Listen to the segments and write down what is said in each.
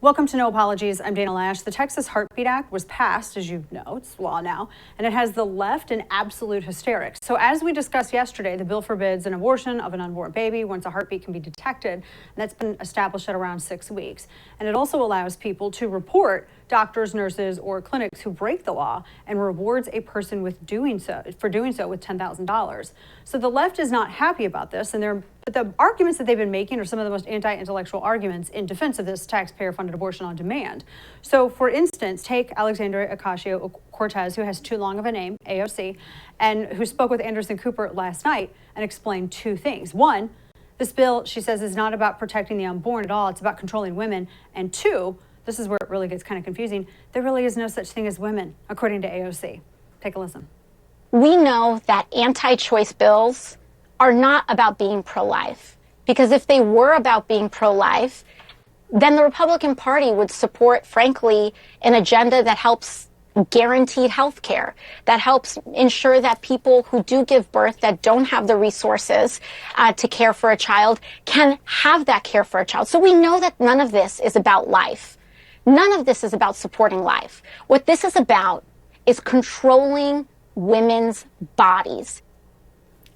Welcome to No Apologies. I'm Dana Lash. The Texas Heartbeat Act was passed, as you know, it's law now, and it has the left in absolute hysterics. So as we discussed yesterday, the bill forbids an abortion of an unborn baby once a heartbeat can be detected, and that's been established at around 6 weeks. And it also allows people to report doctors, nurses, or clinics who break the law and rewards a person with doing so with $10,000. So the left is not happy about this, and but the arguments that they've been making are some of the most anti-intellectual arguments in defense of this taxpayer-funded abortion on demand. So, for instance, take Alexandria Ocasio-Cortez, who has too long of a name, AOC, and who spoke with Anderson Cooper last night and explained two things. One, this bill, she says, is not about protecting the unborn at all. It's about controlling women. And two, this is where it really gets kind of confusing, there really is no such thing as women, according to AOC. Take a listen. We know that anti-choice bills are not about being pro-life, because if they were about being pro-life, then the Republican Party would support, frankly, an agenda that helps guaranteed health care, that helps ensure that people who do give birth that don't have the resources to care for a child can have that care for a child. So we know that none of this is about life. None of this is about supporting life. What this is about is controlling women's bodies.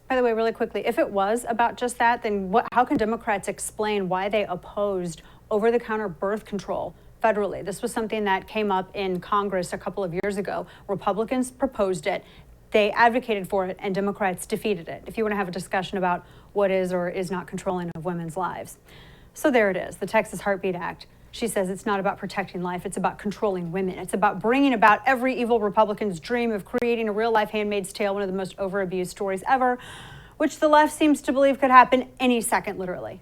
By the way, really quickly, if it was about just that, then how can Democrats explain why they opposed over-the-counter birth control federally? This was something that came up in Congress a couple of years ago. Republicans proposed it, they advocated for it, and Democrats defeated it. If you want to have a discussion about what is or is not controlling of women's lives. So there it is, the Texas Heartbeat Act. She says it's not about protecting life, it's about controlling women. It's about bringing about every evil Republican's dream of creating a real-life Handmaid's Tale, one of the most over-abused stories ever, which the left seems to believe could happen any second, literally.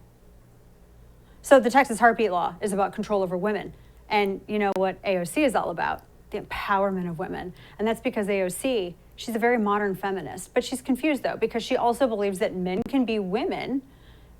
So the Texas Heartbeat Law is about control over women. And you know what AOC is all about? The empowerment of women. And that's because AOC, she's a very modern feminist. But she's confused, though, because she also believes that men can be women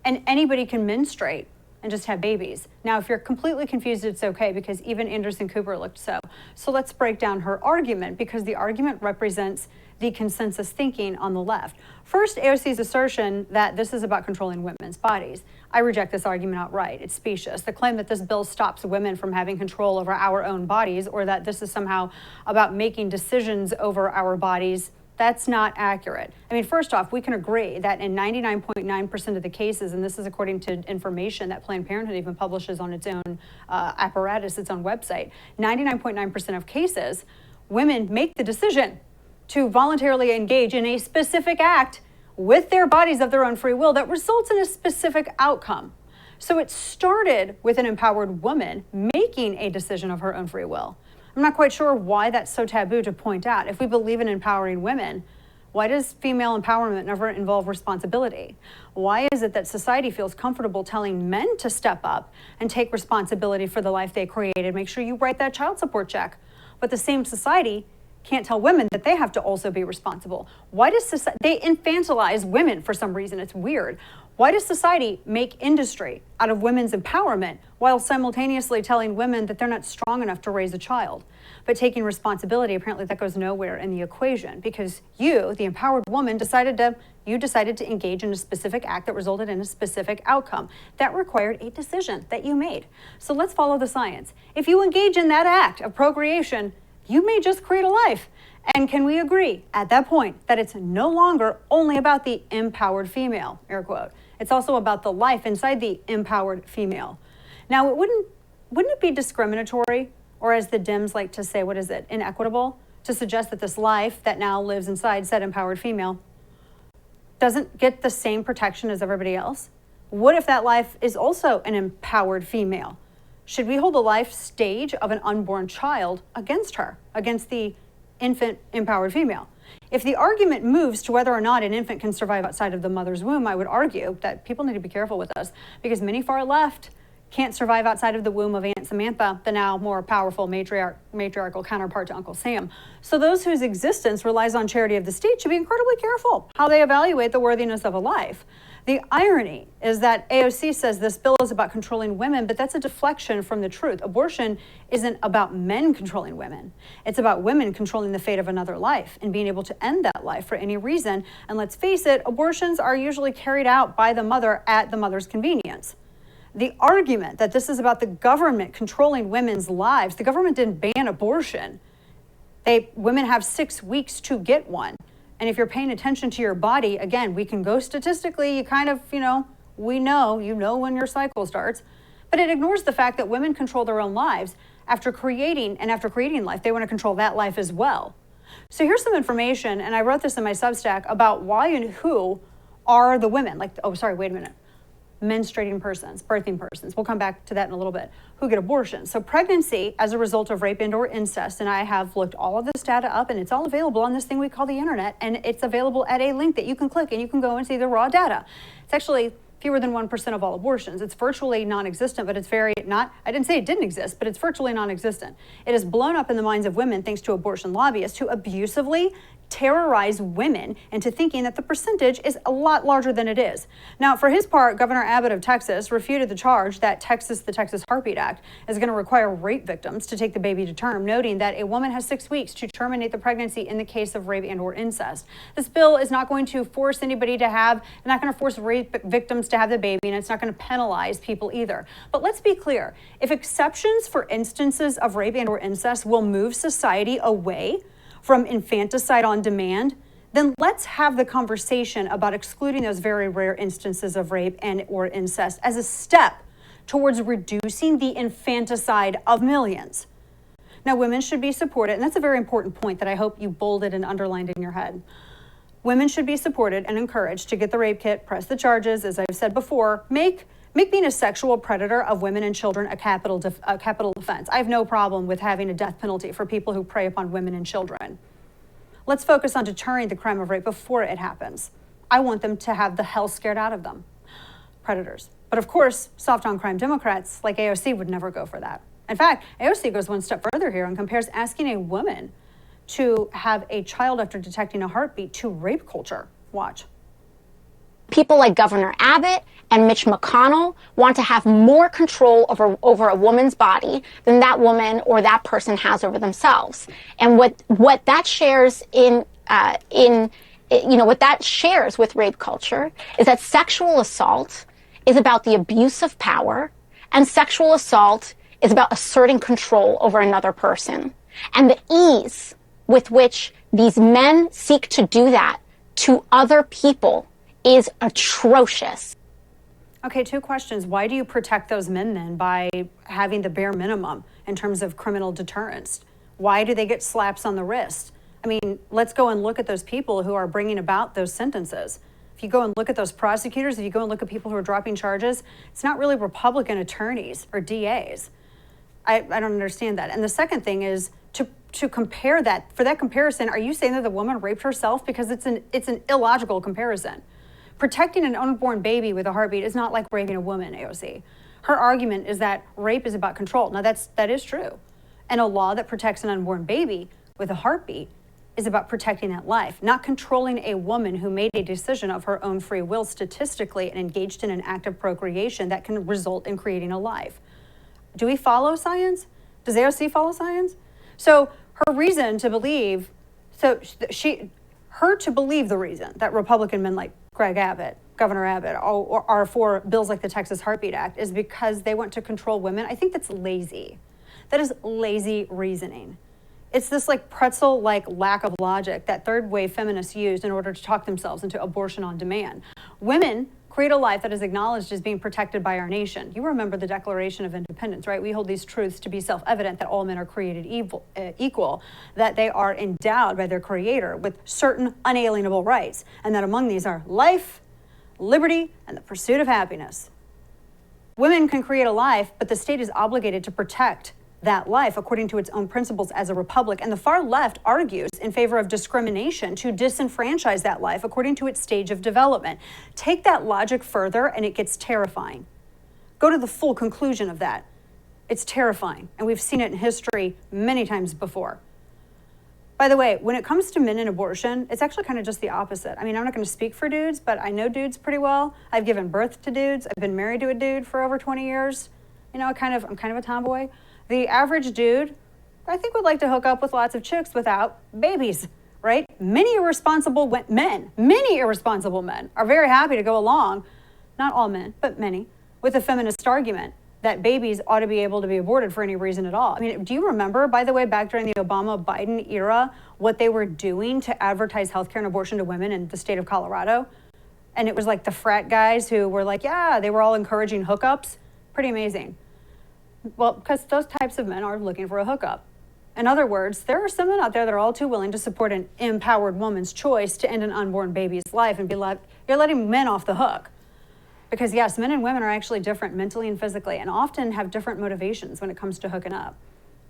and anybody can menstruate and just have babies. Now, if you're completely confused, it's okay, because even Anderson Cooper looked so. So let's break down her argument, because the argument represents the consensus thinking on the left. First, AOC's assertion that this is about controlling women's bodies. I reject this argument outright. It's specious. The claim that this bill stops women from having control over our own bodies, or that this is somehow about making decisions over our bodies, that's not accurate. I mean, first off, we can agree that in 99.9% of the cases, and this is according to information that Planned Parenthood even publishes on its own apparatus, its own website, 99.9% of cases, women make the decision to voluntarily engage in a specific act with their bodies of their own free will that results in a specific outcome. So it started with an empowered woman making a decision of her own free will. I'm not quite sure why that's so taboo to point out. If we believe in empowering women, why does female empowerment never involve responsibility? Why is it that society feels comfortable telling men to step up and take responsibility for the life they created? Make sure you write that child support check. But the same society can't tell women that they have to also be responsible. Why does society, they infantilize women for some reason? It's weird. Why does society make industry out of women's empowerment while simultaneously telling women that they're not strong enough to raise a child? But taking responsibility, apparently that goes nowhere in the equation, because you, the empowered woman, decided to engage in a specific act that resulted in a specific outcome. That required a decision that you made. So let's follow the science. If you engage in that act of procreation, you may just create a life. And can we agree at that point that it's no longer only about the empowered female, air quote. It's also about the life inside the empowered female. Now, wouldn't it be discriminatory, or as the Dems like to say, what is it, inequitable, to suggest that this life that now lives inside said empowered female doesn't get the same protection as everybody else? What if that life is also an empowered female? Should we hold the life stage of an unborn child against her, against the infant empowered female? If the argument moves to whether or not an infant can survive outside of the mother's womb, I would argue that people need to be careful with us, because many far left can't survive outside of the womb of Aunt Samantha, the now more powerful matriarchal counterpart to Uncle Sam. So those whose existence relies on charity of the state should be incredibly careful how they evaluate the worthiness of a life. The irony is that AOC says this bill is about controlling women, but that's a deflection from the truth. Abortion isn't about men controlling women. It's about women controlling the fate of another life and being able to end that life for any reason. And let's face it, abortions are usually carried out by the mother at the mother's convenience. The argument that this is about the government controlling women's lives, the government didn't ban abortion. Women have 6 weeks to get one. And if you're paying attention to your body, again, we can go statistically, you kind of, we know, when your cycle starts, but it ignores the fact that women control their own lives. After creating life, they want to control that life as well. So here's some information, and I wrote this in my Substack, about why and who are the women, menstruating persons, birthing persons. We'll come back to that in a little bit, who get abortions. So pregnancy as a result of rape and or incest, and I have looked all of this data up, and it's all available on this thing we call the internet, and it's available at a link that you can click, and you can go and see the raw data. It's actually fewer than 1% of all abortions. It's virtually non-existent, but it's I didn't say it didn't exist, but it's virtually non-existent. It has blown up in the minds of women thanks to abortion lobbyists who abusively terrorize women into thinking that the percentage is a lot larger than it is. Now, for his part, Governor Abbott of Texas refuted the charge that the Texas Heartbeat Act is going to require rape victims to take the baby to term, noting that a woman has 6 weeks to terminate the pregnancy in the case of rape and or incest. This bill is not going to force anybody not going to force rape victims to have the baby, and it's not going to penalize people either. But let's be clear, if exceptions for instances of rape and or incest will move society away from infanticide on demand, then let's have the conversation about excluding those very rare instances of rape and or incest as a step towards reducing the infanticide of millions. Now, women should be supported, and that's a very important point that I hope you bolded and underlined in your head. Women should be supported and encouraged to get the rape kit, press the charges, as I've said before, make being a sexual predator of women and children a capital offense. I have no problem with having a death penalty for people who prey upon women and children. Let's focus on deterring the crime of rape before it happens. I want them to have the hell scared out of them, predators. But of course, soft on crime Democrats like AOC would never go for that. In fact, AOC goes one step further here and compares asking a woman to have a child after detecting a heartbeat to rape culture. Watch. People like Governor Abbott and Mitch McConnell want to have more control over a woman's body than that woman or that person has over themselves. And what that shares what that shares with rape culture is that sexual assault is about the abuse of power, and sexual assault is about asserting control over another person. And the ease with which these men seek to do that to other people is atrocious. Okay, 2 questions. Why do you protect those men then by having the bare minimum in terms of criminal deterrence? Why do they get slaps on the wrist? I mean, let's go and look at those people who are bringing about those sentences. If you go and look at those prosecutors, if you go and look at people who are dropping charges, it's not really Republican attorneys or DAs. I don't understand that. And the second thing is to compare that. For that comparison, are you saying that the woman raped herself? Because it's an illogical comparison. Protecting an unborn baby with a heartbeat is not like raping a woman, AOC. Her argument is that rape is about control. Now, that is true. And a law that protects an unborn baby with a heartbeat is about protecting that life, not controlling a woman who made a decision of her own free will statistically and engaged in an act of procreation that can result in creating a life. Do we follow science? Does AOC follow science? So her reason to believe, to believe the reason that Republican men like Governor Abbott, are for bills like the Texas Heartbeat Act is because they want to control women. I think that's lazy. That is lazy reasoning. It's this pretzel-like lack of logic that third wave feminists used in order to talk themselves into abortion on demand. Women create a life that is acknowledged as being protected by our nation. You remember the Declaration of Independence, right? We hold these truths to be self-evident, that all men are created equal, that they are endowed by their creator with certain unalienable rights, and that among these are life, liberty, and the pursuit of happiness. Women can create a life, but the state is obligated to protect that life according to its own principles as a republic. And the far left argues in favor of discrimination to disenfranchise that life according to its stage of development. Take that logic further and it gets terrifying. Go to the full conclusion of that. It's terrifying. And we've seen it in history many times before. By the way, when it comes to men and abortion, it's actually kind of just the opposite. I mean, I'm not going to speak for dudes, but I know dudes pretty well. I've given birth to dudes. I've been married to a dude for over 20 years. You know, I'm kind of a tomboy. The average dude, I think, would like to hook up with lots of chicks without babies, right? Many irresponsible men are very happy to go along, not all men, but many, with a feminist argument that babies ought to be able to be aborted for any reason at all. I mean, do you remember, by the way, back during the Obama-Biden era, what they were doing to advertise healthcare and abortion to women in the state of Colorado? And it was like the frat guys who were like, yeah, they were all encouraging hookups. Pretty amazing. Well, because those types of men are looking for a hookup. In other words, there are some men out there that are all too willing to support an empowered woman's choice to end an unborn baby's life and be like, you're letting men off the hook. Because yes, men and women are actually different mentally and physically and often have different motivations when it comes to hooking up.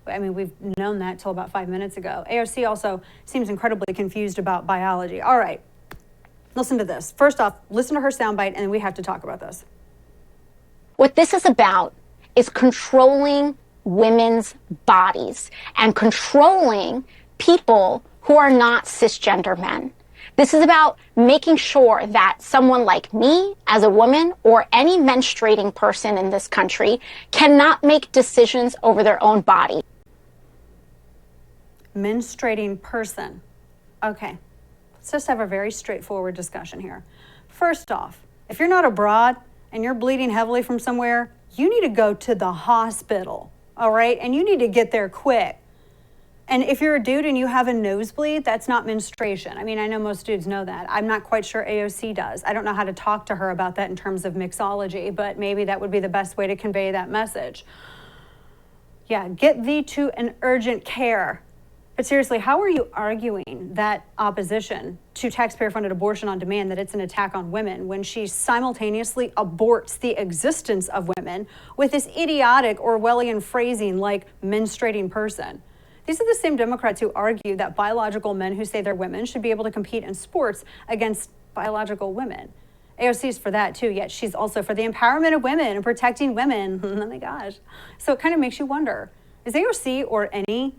I mean, we've known that till about 5 minutes ago. AOC also seems incredibly confused about biology. All right, listen to this. First off, listen to her soundbite and then we have to talk about this. What this is about is controlling women's bodies and controlling people who are not cisgender men. This is about making sure that someone like me as a woman or any menstruating person in this country cannot make decisions over their own body. Menstruating person. Okay, let's just have a very straightforward discussion here. First off, if you're not abroad and you're bleeding heavily from somewhere, you need to go to the hospital, all right? And you need to get there quick. And if you're a dude and you have a nosebleed, that's not menstruation. I mean, I know most dudes know that. I'm not quite sure AOC does. I don't know how to talk to her about that in terms of mixology, but maybe that would be the best way to convey that message. Yeah, get thee to an urgent care. But seriously, how are you arguing that opposition to taxpayer-funded abortion on demand, that it's an attack on women, when she simultaneously aborts the existence of women with this idiotic Orwellian phrasing like menstruating person? These are the same Democrats who argue that biological men who say they're women should be able to compete in sports against biological women. AOC is for that too, yet she's also for the empowerment of women and protecting women. Oh my gosh. So it kind of makes you wonder, is AOC or any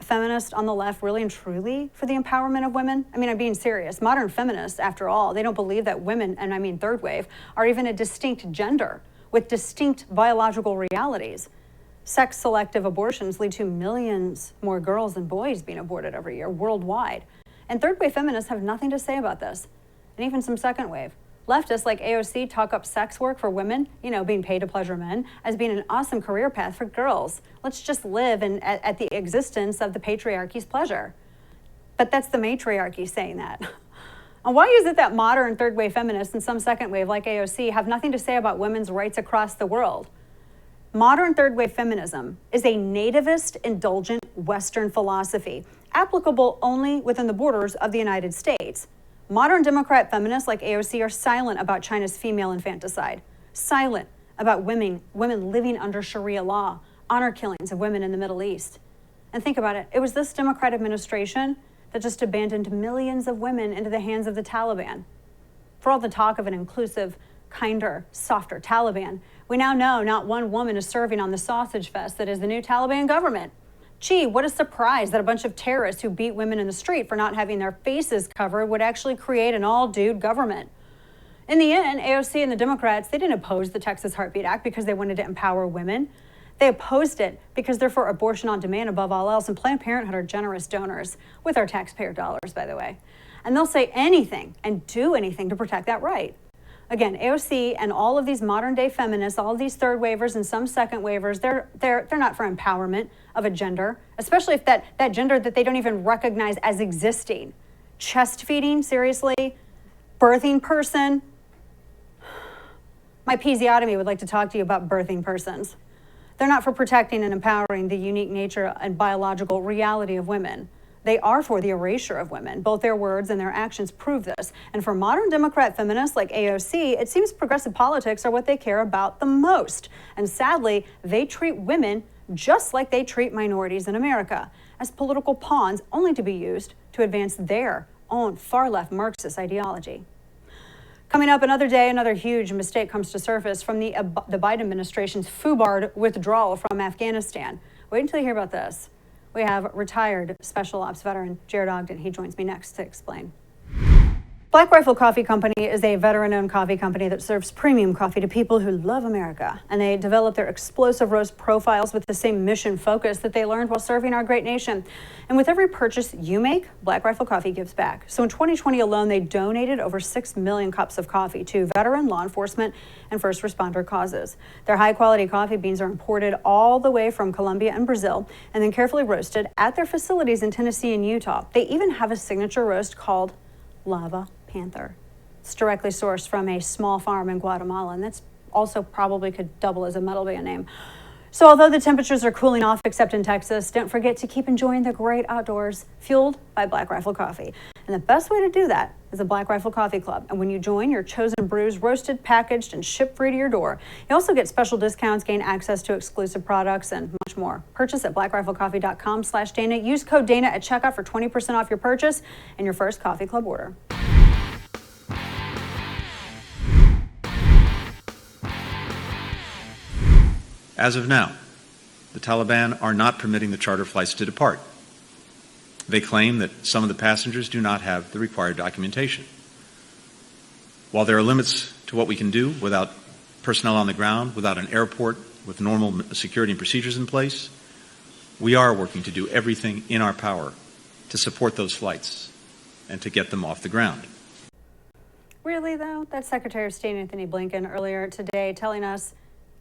feminist on the left really and truly for the empowerment of women? I mean, I'm being serious. Modern feminists, after all, they don't believe that women, and I mean third wave, are even a distinct gender with distinct biological realities. Sex-selective abortions lead to millions more girls than boys being aborted every year worldwide. And third-wave feminists have nothing to say about this. And even some second-wave. Leftists like AOC talk up sex work for women, you know, being paid to pleasure men, as being an awesome career path for girls. Let's just live at the existence of the patriarchy's pleasure. But that's the matriarchy saying that. And why is it that modern third-wave feminists and some second-wave like AOC have nothing to say about women's rights across the world? Modern third-wave feminism is a nativist, indulgent Western philosophy, applicable only within the borders of the United States. Modern Democrat feminists like AOC are silent about China's female infanticide, silent about women living under Sharia law, honor killings of women in the Middle East. And think about it, it was this Democrat administration that just abandoned millions of women into the hands of the Taliban. For all the talk of an inclusive, kinder, softer Taliban, we now know not one woman is serving on the sausage fest that is the new Taliban government. Gee, what a surprise that a bunch of terrorists who beat women in the street for not having their faces covered would actually create an all-dude government. In the end, AOC and the Democrats, they didn't oppose the Texas Heartbeat Act because they wanted to empower women. They opposed it because they're for abortion on demand above all else, and Planned Parenthood are generous donors, with our taxpayer dollars, by the way. And they'll say anything and do anything to protect that right. Again, AOC and all of these modern day feminists, all of these third waivers and some second waivers, they're not for empowerment of a gender, especially if that gender that they don't even recognize as existing. Chest feeding, seriously? Birthing person? My episiotomy would like to talk to you about birthing persons. They're not for protecting and empowering the unique nature and biological reality of women. They are for the erasure of women. Both their words and their actions prove this. And for modern Democrat feminists like AOC, it seems progressive politics are what they care about the most. And sadly, they treat women just like they treat minorities in America, as political pawns only to be used to advance their own far-left Marxist ideology. Coming up another day, another huge mistake comes to surface from the Biden administration's FUBAR withdrawal from Afghanistan. Wait until you hear about this. We have retired Special Ops veteran Jared Ogden. He joins me next to explain. Black Rifle Coffee Company is a veteran-owned coffee company that serves premium coffee to people who love America. And they develop their explosive roast profiles with the same mission focus that they learned while serving our great nation. And with every purchase you make, Black Rifle Coffee gives back. So in 2020 alone, they donated over 6 million cups of coffee to veteran, law enforcement, and first responder causes. Their high-quality coffee beans are imported all the way from Colombia and Brazil and then carefully roasted at their facilities in Tennessee and Utah. They even have a signature roast called Lava Panther. It's directly sourced from a small farm in Guatemala, and that's also probably could double as a metal band name. So although the temperatures are cooling off, except in Texas, don't forget to keep enjoying the great outdoors, fueled by Black Rifle Coffee. And the best way to do that is the Black Rifle Coffee Club. And when you join, your chosen brews roasted, packaged, and shipped free to your door. You also get special discounts, gain access to exclusive products, and much more. Purchase at blackriflecoffee.com/Dana. Use code Dana at checkout for 20% off your purchase and your first coffee club order. As of now, the Taliban are not permitting the charter flights to depart. They claim that some of the passengers do not have the required documentation. While there are limits to what we can do without personnel on the ground, without an airport, with normal security and procedures in place, we are working to do everything in our power to support those flights and to get them off the ground. Really, though? That's Secretary of State Anthony Blinken earlier today telling us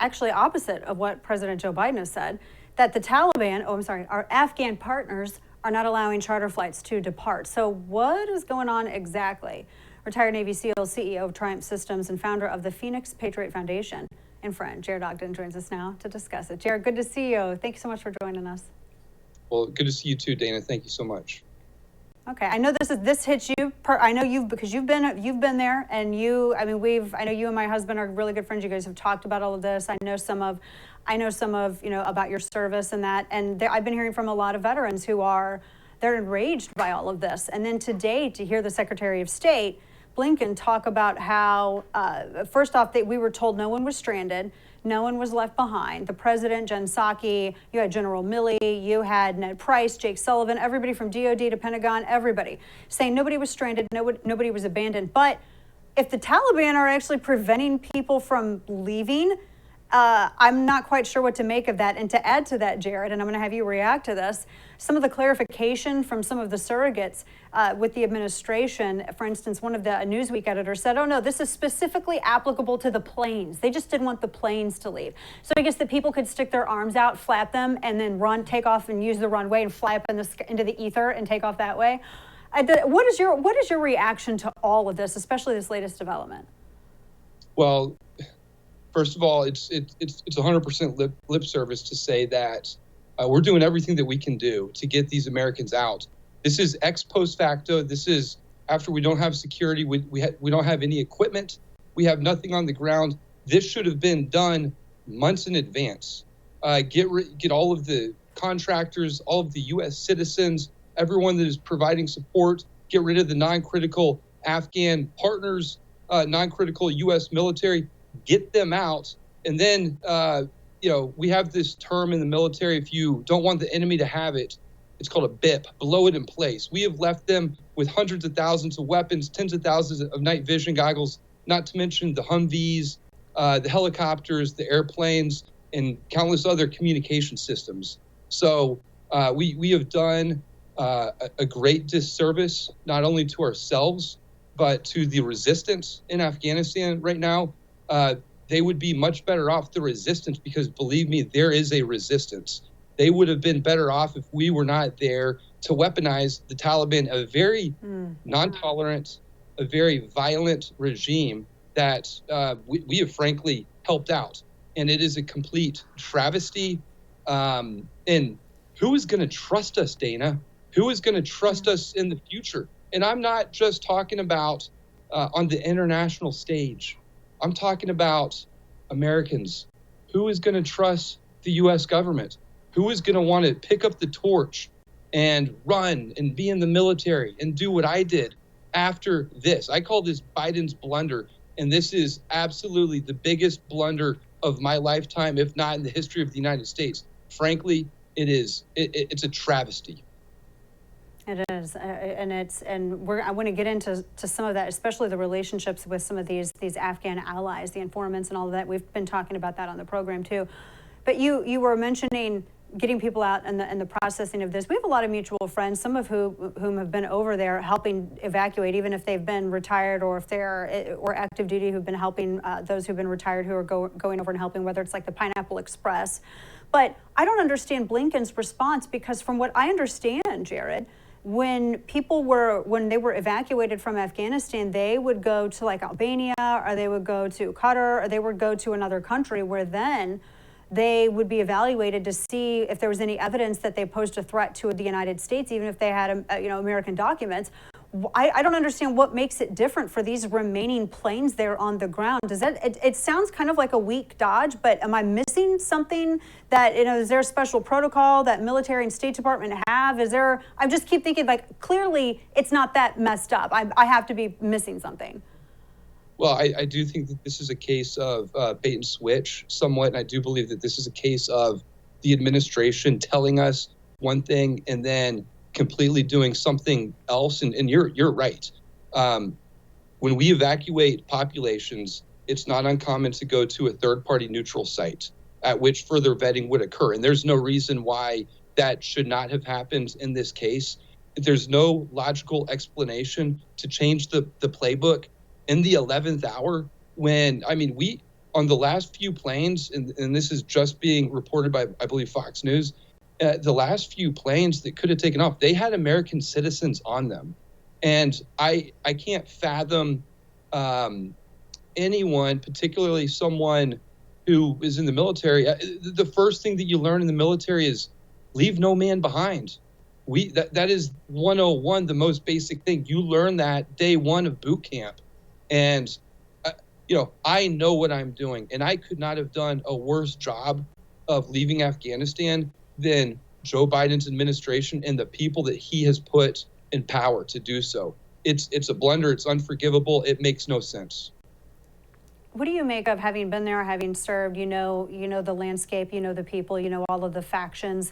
actually opposite of what President Joe Biden has said, that the Taliban, our Afghan partners are not allowing charter flights to depart. So what is going on exactly? Retired Navy SEAL, CEO of Triumph Systems, and founder of the Phoenix Patriot Foundation and friend, Jared Ogden, joins us now to discuss it. Jared, good to see you. Thank you so much for joining us. Well, good to see you too, Dana. Thank you so much. Okay, I know this hits you. I know because you've been there, and I know you and my husband are really good friends. You guys have talked about all of this. I know some of about your service and that, and I've been hearing from a lot of veterans they're enraged by all of this. And then today, to hear the Secretary of State Blinken talk about how first off, we were told no one was stranded. No one was left behind. The president, Jen Psaki, you had General Milley, you had Ned Price, Jake Sullivan, everybody from DOD to Pentagon, everybody saying nobody was stranded, nobody was abandoned. But if the Taliban are actually preventing people from leaving, I'm not quite sure what to make of that. And to add to that, Jared, and I'm going to have you react to this, some of the clarification from some of the surrogates with the administration. For instance, one of the Newsweek editors said, oh, no, this is specifically applicable to the planes. They just didn't want the planes to leave. So I guess that people could stick their arms out, flap them, and then take off and use the runway and fly up into the ether and take off that way. What is your reaction to all of this, especially this latest development? Well, first of all, it's 100% lip service to say that we're doing everything that we can do to get these Americans out. This is ex post facto. This is after we don't have security. We don't have any equipment. We have nothing on the ground. This should have been done months in advance. Get all of the contractors, all of the U.S. citizens, everyone that is providing support. Get rid of the non-critical Afghan partners, non-critical U.S. military. Get them out. And then, we have this term in the military, if you don't want the enemy to have it, it's called a BIP, blow it in place. We have left them with hundreds of thousands of weapons, tens of thousands of night vision goggles, not to mention the Humvees, the helicopters, the airplanes, and countless other communication systems. So we have done a great disservice, not only to ourselves, but to the resistance in Afghanistan right now. They would be much better off, the resistance, because believe me, there is a resistance. They would have been better off if we were not there to weaponize the Taliban, a very non-tolerant, a very violent regime that we have frankly helped out. And it is a complete travesty. And who is going to trust us, Dana? Who is going to trust us in the future? And I'm not just talking about on the international stage. I'm talking about Americans. Who is going to trust the U.S. government? Who is going to want to pick up the torch and run and be in the military and do what I did after this? I call this Biden's blunder, and this is absolutely the biggest blunder of my lifetime, if not in the history of the United States. Frankly, it's a travesty. It is, I want to get into some of that, especially the relationships with some of these Afghan allies, the informants, and all of that. We've been talking about that on the program too. But you were mentioning getting people out and the processing of this. We have a lot of mutual friends, some of whom have been over there helping evacuate, even if they've been retired or if they're or active duty, who've been helping those who've been retired who are going over and helping, whether it's like the Pineapple Express. But I don't understand Blinken's response, because from what I understand, Jared, when they were evacuated from Afghanistan, they would go to like Albania, or they would go to Qatar, or they would go to another country where then they would be evaluated to see if there was any evidence that they posed a threat to the United States, even if they had American documents. I don't understand what makes it different for these remaining planes there on the ground. It sounds kind of like a weak dodge, but am I missing something that, is there a special protocol that military and State Department have? I just keep thinking, like, clearly it's not that messed up. I have to be missing something. Well, I do think that this is a case of bait and switch somewhat. And I do believe that this is a case of the administration telling us one thing and then completely doing something else. And you're right. When we evacuate populations, it's not uncommon to go to a third-party neutral site at which further vetting would occur. And there's no reason why that should not have happened in this case. There's no logical explanation to change the playbook in the 11th hour when, we, on the last few planes, and this is just being reported by, I believe, Fox News, the last few planes that could have taken off, they had American citizens on them. And I can't fathom anyone, particularly someone who is in the military. The first thing that you learn in the military is leave no man behind. That is 101, the most basic thing. You learn that day one of boot camp. And, I know what I'm doing, and I could not have done a worse job of leaving Afghanistan than Joe Biden's administration and the people that he has put in power to do so. It's a blunder. It's unforgivable. It makes no sense. What do you make of having been there, having served, you know the landscape, the people, all of the factions?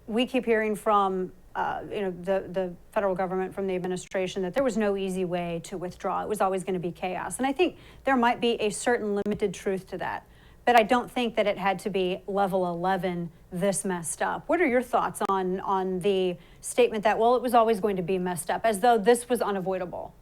We keep hearing from the federal government, from the administration, that there was no easy way to withdraw. It was always going to be chaos. And I think there might be a certain limited truth to that. But I don't think that it had to be level 11 this messed up. What are your thoughts on the statement that, well, it was always going to be messed up, as though this was unavoidable?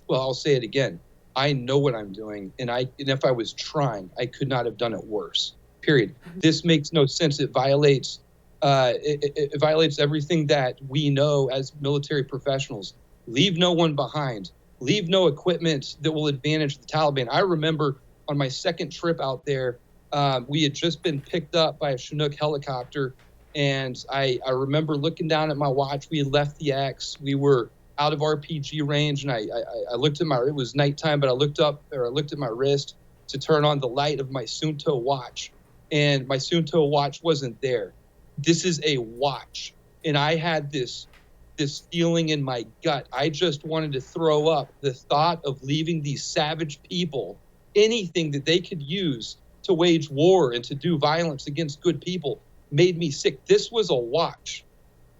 Well, I'll say it again. I know what I'm doing, and if I was trying, I could not have done it worse. Period. This makes no sense. It violates it violates everything that we know as military professionals. Leave no one behind. Leave no equipment that will advantage the Taliban. I remember on my second trip out there, we had just been picked up by a Chinook helicopter, and I remember looking down at my watch. We had left the X. We were out of RPG range, and I looked at it was nighttime, but I looked at my wrist to turn on the light of my Suunto watch, and my Suunto watch wasn't there. This is a watch, and I had this feeling in my gut. I just wanted to throw up. The thought of leaving these savage people anything that they could use to wage war and to do violence against good people made me sick. This was a watch.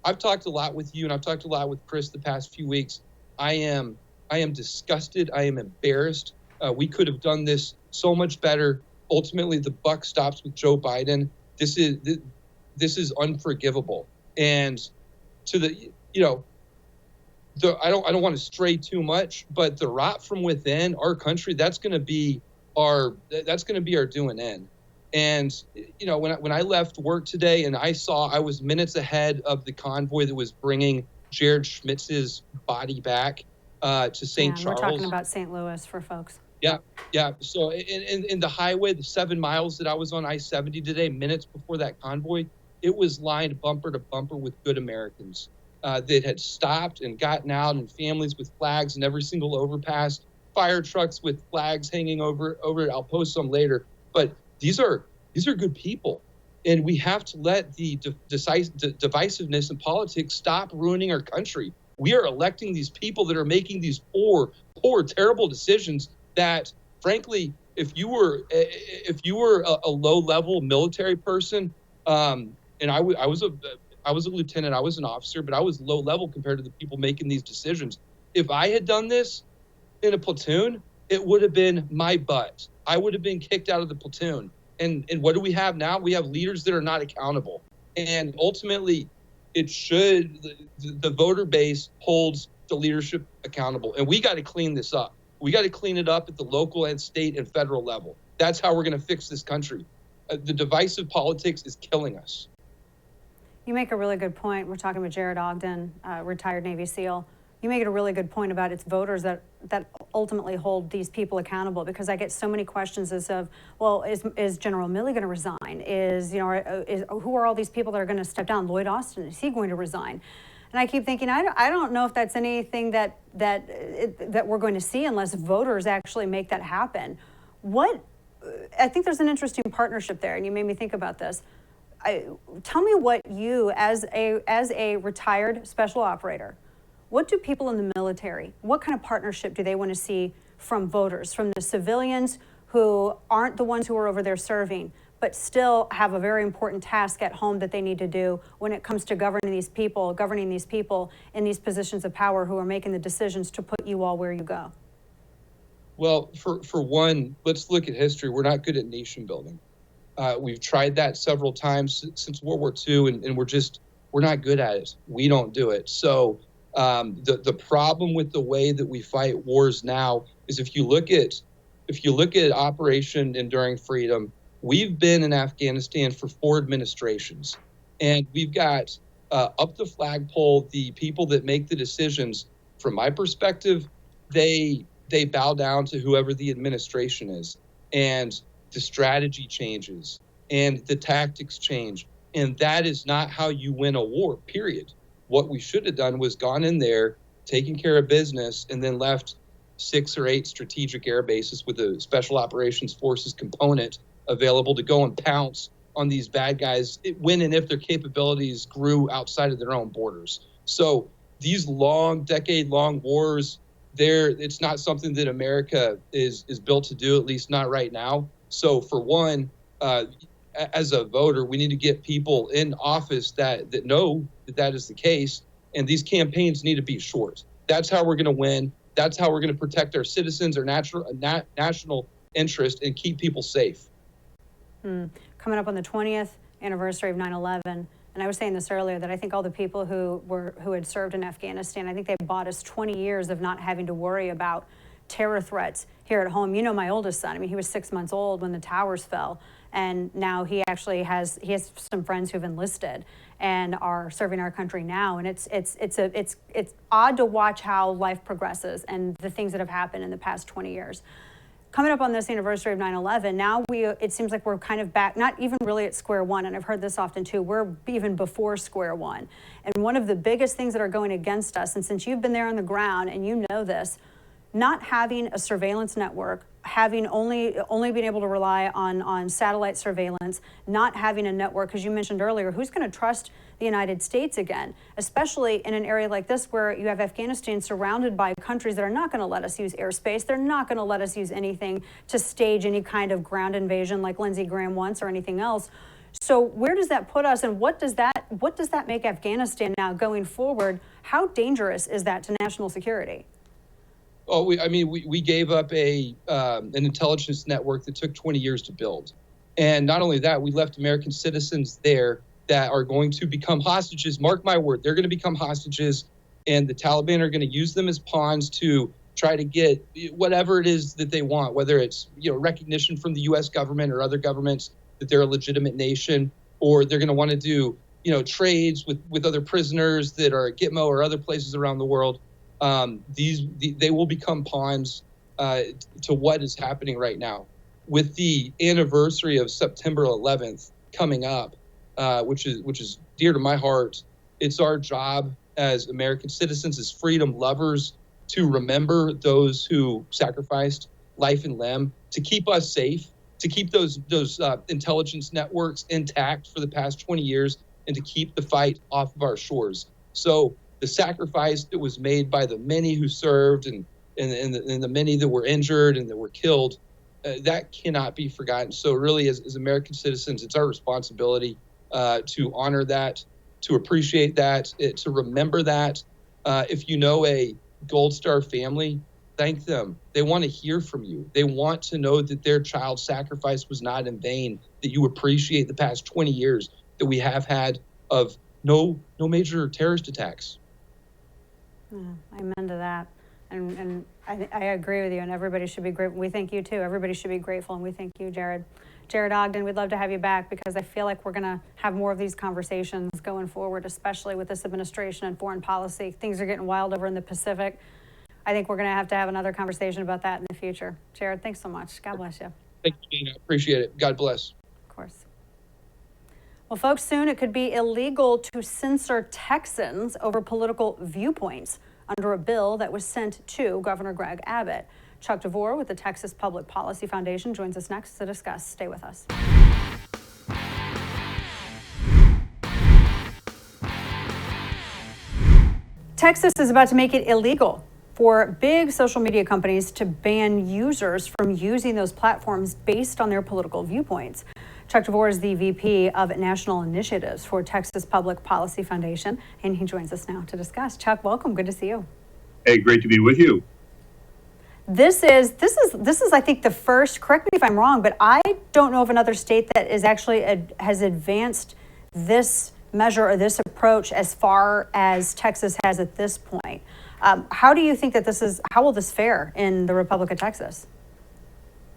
I've talked a lot with you, and I've talked a lot with Chris the past few weeks. I am disgusted. I am embarrassed. We could have done this so much better. Ultimately, the buck stops with Joe Biden. This is unforgivable. And to the, I don't want to stray too much, but the rot from within our country, that's going to be our doing end. And, when I left work today and I was minutes ahead of the convoy that was bringing Jared Schmitz's body back to St. Charles. We're talking about St. Louis for folks. Yeah. So in the highway, the 7 miles that I was on I-70 today, minutes before that convoy, it was lined bumper to bumper with good Americans that had stopped and gotten out, and families with flags in every single overpass, fire trucks with flags hanging over it. I'll post some later. But these are good people, and we have to let the divisiveness in politics stop ruining our country. We are electing these people that are making these poor, terrible decisions that, frankly, if you were a low-level military person, and I I was a lieutenant, I was an officer, but I was low level compared to the people making these decisions. If I had done this in a platoon, it would have been my butt. I would have been kicked out of the platoon. And what do we have now? We have leaders that are not accountable. And ultimately, it should, the voter base holds the leadership accountable. And we got to clean this up. We got to clean it up at the local and state and federal level. That's how we're going to fix this country. The divisive politics is killing us. You make a really good point. We're talking with Jared Ogden, retired Navy SEAL. You make it a really good point about it's voters that ultimately hold these people accountable, because I get so many questions as of, well, is General Milley going to resign? Who are all these people that are going to step down? Lloyd Austin, is he going to resign? And I keep thinking, I don't know if that's anything that we're going to see unless voters actually make that happen. I think there's an interesting partnership there, and you made me think about this. Tell me what you, as a retired special operator, what do people in the military, what kind of partnership do they want to see from voters, from the civilians who aren't the ones who are over there serving, but still have a very important task at home that they need to do when it comes to governing these people in these positions of power who are making the decisions to put you all where you go? Well, for one, let's look at history. We're not good at nation building. We've tried that several times since World War II, and we're not good at it. We don't do it. So the problem with the way that we fight wars now is if you look at Operation Enduring Freedom, we've been in Afghanistan for 4 administrations, and we've got up the flagpole the people that make the decisions. From my perspective, they bow down to whoever the administration is, and the strategy changes and the tactics change, and that is not how you win a war, period. What we should have done was gone in there, taken care of business, and then left 6 or 8 strategic air bases with a Special Operations Forces component available to go and pounce on these bad guys when and if their capabilities grew outside of their own borders. So these decade-long wars, it's not something that America is built to do, at least not right now. So for one, as a voter, we need to get people in office that know that is the case, and these campaigns need to be short. That's how we're going to win. That's how we're going to protect our citizens, our national interest, and keep people safe. Coming up on the 20th anniversary of 9/11, and I was saying this earlier, that I think all the people who had served in Afghanistan, I think they bought us 20 years of not having to worry about terror threats here at home. You know, my oldest son, I mean, he was 6 months old when the towers fell, and now he actually has some friends who've enlisted and are serving our country now. And it's odd to watch how life progresses and the things that have happened in the past 20 years. Coming up on this anniversary of 9/11, now it seems like we're kind of back, not even really at square one, and I've heard this often too, we're even before square one. And one of the biggest things that are going against us, and since you've been there on the ground and you know this, not having a surveillance network, having only being able to rely on satellite surveillance, not having a network, because you mentioned earlier, who's going to trust the United States again, especially in an area like this where you have Afghanistan surrounded by countries that are not going to let us use airspace. They're not going to let us use anything to stage any kind of ground invasion like Lindsey Graham wants or anything else. So where does that put us, and what does that make Afghanistan now going forward? How dangerous is that to national security? Oh, we gave up an intelligence network that took 20 years to build. And not only that, we left American citizens there that are going to become hostages. Mark my word, they're going to become hostages, and the Taliban are going to use them as pawns to try to get whatever it is that they want, whether it's recognition from the U.S. government or other governments that they're a legitimate nation, or they're going to want to do trades with other prisoners that are at Gitmo or other places around the world. They will become pawns to what is happening right now. With the anniversary of September 11th coming up, which is dear to my heart, it's our job as American citizens, as freedom lovers, to remember those who sacrificed life and limb to keep us safe, to keep those intelligence networks intact for the past 20 years, and to keep the fight off of our shores. So the sacrifice that was made by the many who served and the many that were injured and that were killed, that cannot be forgotten. So really, as American citizens, it's our responsibility to honor that to appreciate that, to remember that. If you know a Gold Star family, thank them. They want to hear from you. They want to know that their child's sacrifice was not in vain, that you appreciate the past 20 years that we have had of no major terrorist attacks. Amen to that. And I agree with you, and everybody should be grateful. We thank you too. Everybody should be grateful, and we thank you, Jared. Jared Ogden, we'd love to have you back because I feel like we're going to have more of these conversations going forward, especially with this administration and foreign policy. Things are getting wild over in the Pacific. I think we're going to have another conversation about that in the future. Jared, thanks so much. God bless you. Thank you, Gina. Appreciate it. God bless. Of course. Well, folks, soon it could be illegal to censor Texans over political viewpoints under a bill that was sent to Governor Greg Abbott. Chuck DeVore with the Texas Public Policy Foundation joins us next to discuss. Stay with us. Texas is about to make it illegal for big social media companies to ban users from using those platforms based on their political viewpoints. Chuck DeVore is the VP of National Initiatives for Texas Public Policy Foundation, and he joins us now to discuss. Chuck, welcome. Good to see you. Hey, great to be with you. This is I think the first, correct me if I'm wrong, but I don't know of another state that is actually has advanced this measure or this approach as far as Texas has at this point. How do you think that how will this fare in the Republic of Texas?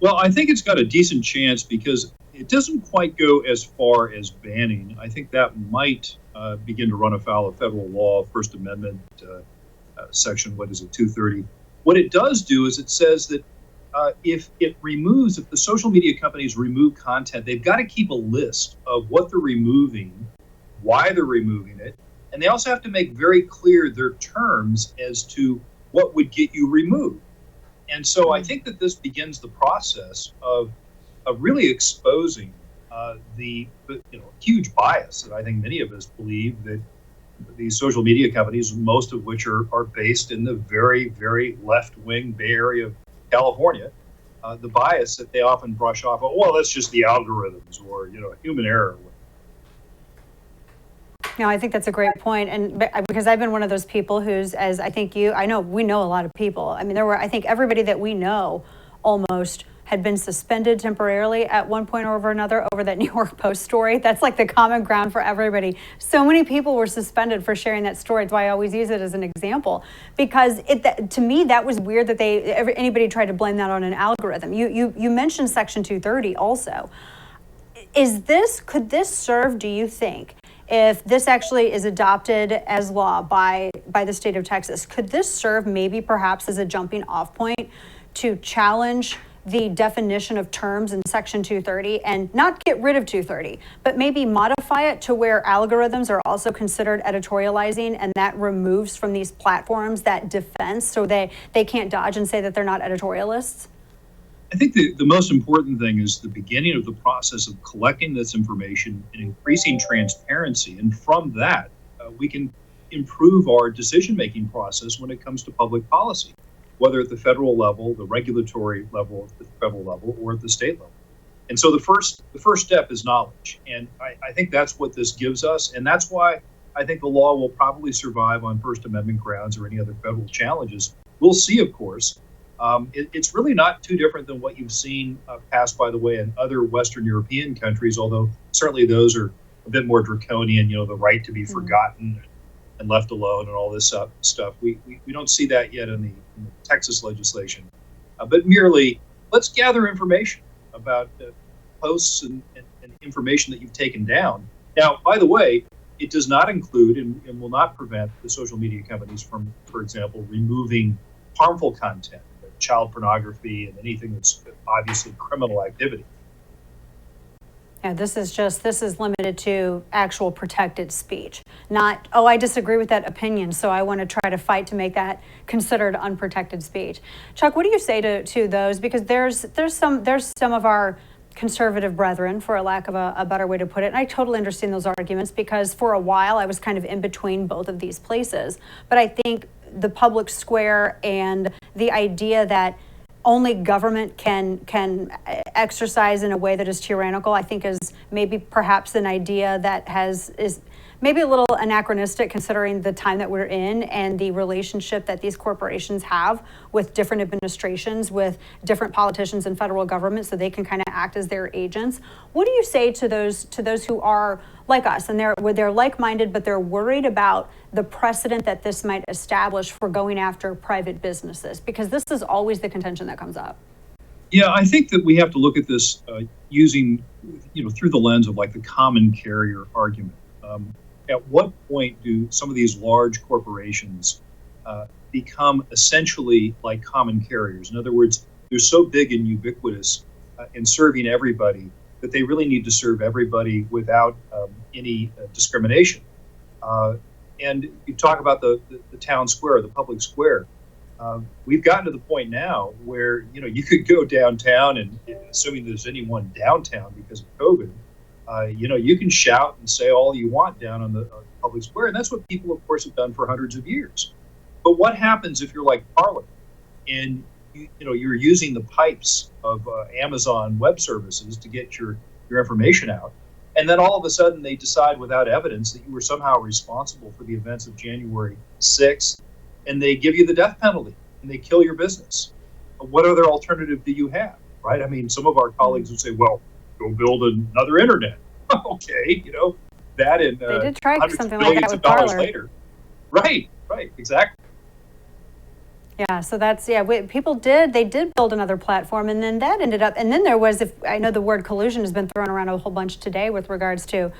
Well, I think it's got a decent chance because it doesn't quite go as far as banning. I think that might begin to run afoul of federal law, First Amendment, section, 230. What it does do is it says that if the social media companies remove content, they've got to keep a list of what they're removing, why they're removing it, and they also have to make very clear their terms as to what would get you removed. And so I think that this begins the process of really exposing the huge bias that I think many of us believe that these social media companies, most of which are based in the very, very left-wing Bay Area of California, the bias that they often brush off, well, that's just the algorithms or, human error. No, I think that's a great point. And because I've been one of those people who's, as I think we know a lot of people. I mean, I think everybody that we know almost had been suspended temporarily at one point or over another over that New York Post story. That's like the common ground for everybody. So many people were suspended for sharing that story. That's why I always use it as an example, because to me, that was weird that anybody tried to blame that on an algorithm. You mentioned Section 230 also. Could this serve, do you think, if this actually is adopted as law by the state of Texas, could this serve maybe perhaps as a jumping off point to challenge the definition of terms in Section 230 and not get rid of 230, but maybe modify it to where algorithms are also considered editorializing, and that removes from these platforms that defense so they can't dodge and say that they're not editorialists? I think the most important thing is the beginning of the process of collecting this information and increasing transparency. And from that, we can improve our decision-making process when it comes to public policy, whether at the federal level, the regulatory level, at the federal level, or at the state level. And so the first step is knowledge. And I think that's what this gives us. And that's why I think the law will probably survive on First Amendment grounds or any other federal challenges. We'll see, of course. It's really not too different than what you've seen passed, by the way, in other Western European countries, although certainly those are a bit more draconian, the right to be forgotten and left alone and all this stuff. We don't see that yet in the Texas legislation. But merely, let's gather information about posts and information that you've taken down. Now, by the way, it does not include and will not prevent the social media companies from, for example, removing harmful content, child pornography, and anything that's obviously criminal activity. Yeah, this is limited to actual protected speech, not, I disagree with that opinion, so I want to try to fight to make that considered unprotected speech. Chuck, what do you say to those? Because there's some of our conservative brethren, for a lack of a better way to put it, and I totally understand those arguments because for a while I was kind of in between both of these places. But I think the public square and the idea that only government can exercise in a way that is tyrannical, I think is maybe perhaps an idea that is maybe a little anachronistic considering the time that we're in and the relationship that these corporations have with different administrations, with different politicians and federal government, so they can kind of act as their agents. What do you say to those who are like us and they're like-minded, but they're worried about the precedent that this might establish for going after private businesses? Because this is always the contention that comes up. Yeah, I think that we have to look at this using, through the lens of like the common carrier argument. At what point do some of these large corporations become essentially like common carriers? In other words, they're so big and ubiquitous in serving everybody that they really need to serve everybody without any discrimination. And you talk about the town square, the public square. We've gotten to the point now where, you could go downtown and, assuming there's anyone downtown because of COVID, you can shout and say all you want down on the public square. And that's what people, of course, have done for hundreds of years. But what happens if you're like Parliament and, you're using the pipes of Amazon Web Services to get your information out? And then all of a sudden they decide without evidence that you were somehow responsible for the events of January 6th. And they give you the death penalty and they kill your business. What other alternative do you have, right? I mean, some of our colleagues would say, well, go build another internet. Okay, that in they did try hundreds something of like billions that of with dollars Parler. later. Right, exactly. Yeah, so that's, they did build another platform, and then that ended up, and then there was, I know the word collusion has been thrown around a whole bunch today with regards to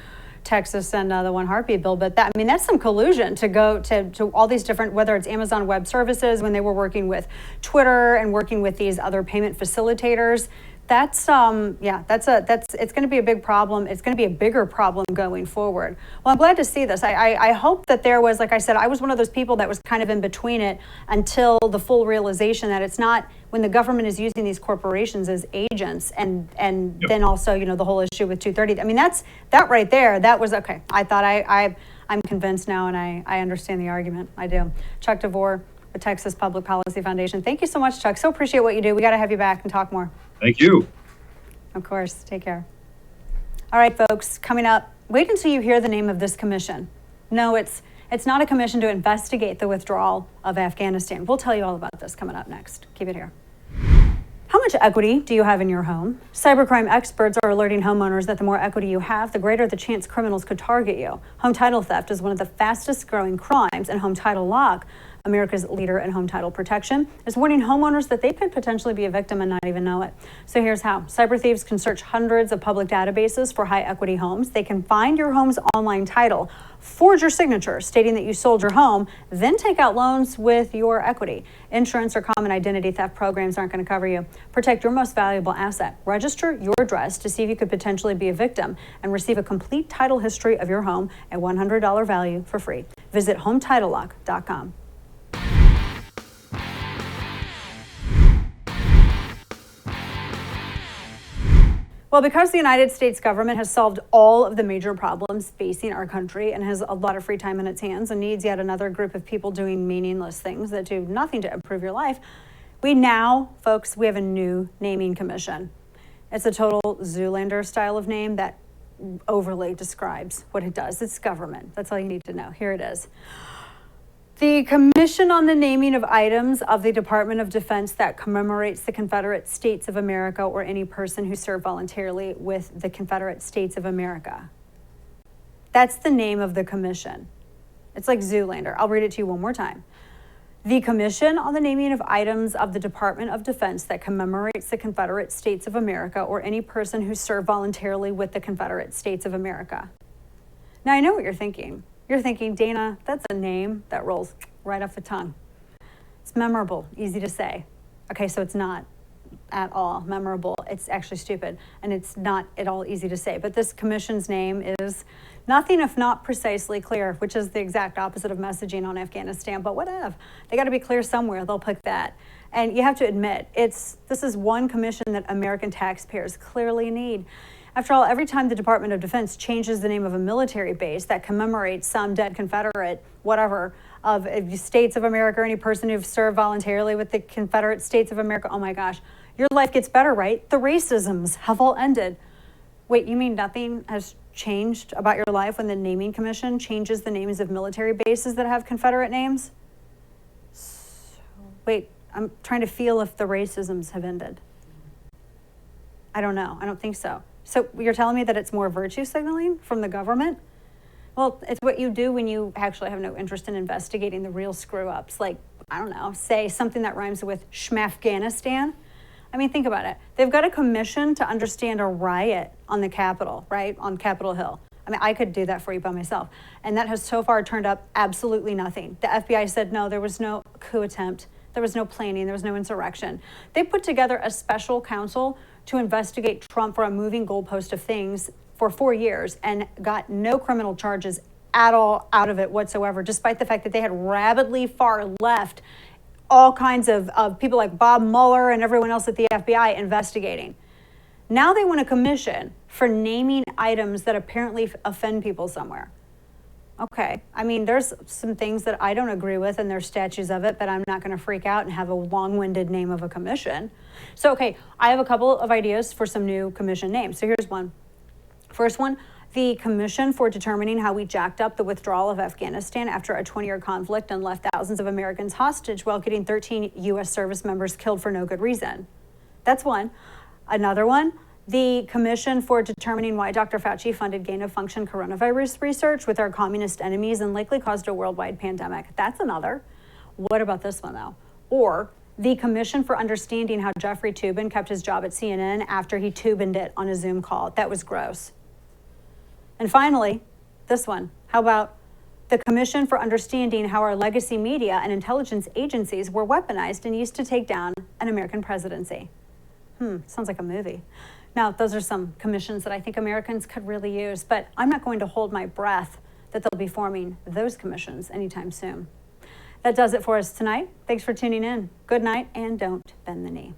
Texas and the One Heartbeat bill, but that's some collusion to go to all these different, whether it's Amazon Web Services, when they were working with Twitter and working with these other payment facilitators. It's going to be a big problem. It's going to be a bigger problem going forward. Well, I'm glad to see this. I hope that there was, like I said, I was one of those people that was kind of in between it until the full realization that it's not when the government is using these corporations as agents and Yep. then also, the whole issue with 230. I mean, that right there, that was okay. I thought I'm convinced now and I understand the argument. I do. Chuck DeVore, the Texas Public Policy Foundation. Thank you so much, Chuck. So appreciate what you do. We got to have you back and talk more. Thank you. Of course. Take care. All right, folks, coming up, wait until you hear the name of this commission. No, it's not a commission to investigate the withdrawal of Afghanistan. We'll tell you all about this coming up next. Keep it here. How much equity do you have in your home? Cybercrime experts are alerting homeowners that the more equity you have, the greater the chance criminals could target you. Home title theft is one of the fastest growing crimes, and Home Title Lock, America's leader in home title protection, is warning homeowners that they could potentially be a victim and not even know it. So here's how. Cyber thieves can search hundreds of public databases for high equity homes. They can find your home's online title, forge your signature stating that you sold your home, then take out loans with your equity. Insurance or common identity theft programs aren't going to cover you. Protect your most valuable asset. Register your address to see if you could potentially be a victim and receive a complete title history of your home at $100 value for free. Visit HometitleLock.com. Well, because the United States government has solved all of the major problems facing our country and has a lot of free time in its hands and needs yet another group of people doing meaningless things that do nothing to improve your life, we have a new naming commission. It's a total Zoolander style of name that overly describes what it does. It's government. That's all you need to know. Here it is. The Commission on the Naming of Items of the Department of Defense that commemorates the Confederate States of America or any person who served voluntarily with the Confederate States of America. That's the name of the commission. It's like Zoolander. I'll read it to you one more time. The Commission on the Naming of Items of the Department of Defense that commemorates the Confederate States of America or any person who served voluntarily with the Confederate States of America. Now, I know what you're thinking. You're thinking, Dana, that's a name that rolls right off the tongue. It's memorable, easy to say. Okay, so it's not at all memorable. It's actually stupid, and it's not at all easy to say. But this commission's name is nothing if not precisely clear, which is the exact opposite of messaging on Afghanistan. But whatever, they got to be clear somewhere. They'll pick that. And you have to admit, this is one commission that American taxpayers clearly need. After all, every time the Department of Defense changes the name of a military base that commemorates some dead Confederate, whatever, of States of America, or any person who've served voluntarily with the Confederate States of America, oh my gosh, your life gets better, right? The racisms have all ended. Wait, you mean nothing has changed about your life when the naming commission changes the names of military bases that have Confederate names? So, wait, I'm trying to feel if the racisms have ended. I don't know. I don't think so. So you're telling me that it's more virtue signaling from the government? Well, it's what you do when you actually have no interest in investigating the real screw-ups. Like, I don't know, say something that rhymes with Schmafghanistan. I mean, think about it. They've got a commission to understand a riot on the Capitol, right? On Capitol Hill. I mean, I could do that for you by myself. And that has so far turned up absolutely nothing. The FBI said, no, there was no coup attempt. There was no planning. There was no insurrection. They put together a special counsel to investigate Trump for a moving goalpost of things for 4 years and got no criminal charges at all out of it whatsoever, despite the fact that they had rabidly far left all kinds of people like Bob Mueller and everyone else at the FBI investigating. Now they want a commission for naming items that apparently offend people somewhere. Okay, I mean, there's some things that I don't agree with, and there's statues of it, but I'm not going to freak out and have a long-winded name of a commission. So, okay, I have a couple of ideas for some new commission names. So here's one. First one, the Commission for Determining How We Jacked Up the Withdrawal of Afghanistan after a 20-year conflict and left thousands of Americans hostage while getting 13 U.S. service members killed for no good reason. That's one. Another one, the Commission for Determining Why Dr. Fauci funded gain-of-function coronavirus research with our communist enemies and likely caused a worldwide pandemic. That's another. What about this one, though? Or the Commission for Understanding How Jeffrey Toobin kept his job at CNN after he Toobined it on a Zoom call. That was gross. And finally, this one. How about the Commission for Understanding How Our Legacy Media and Intelligence Agencies were weaponized and used to take down an American presidency? Sounds like a movie. Now, those are some commissions that I think Americans could really use, but I'm not going to hold my breath that they'll be forming those commissions anytime soon. That does it for us tonight. Thanks for tuning in. Good night, and don't bend the knee.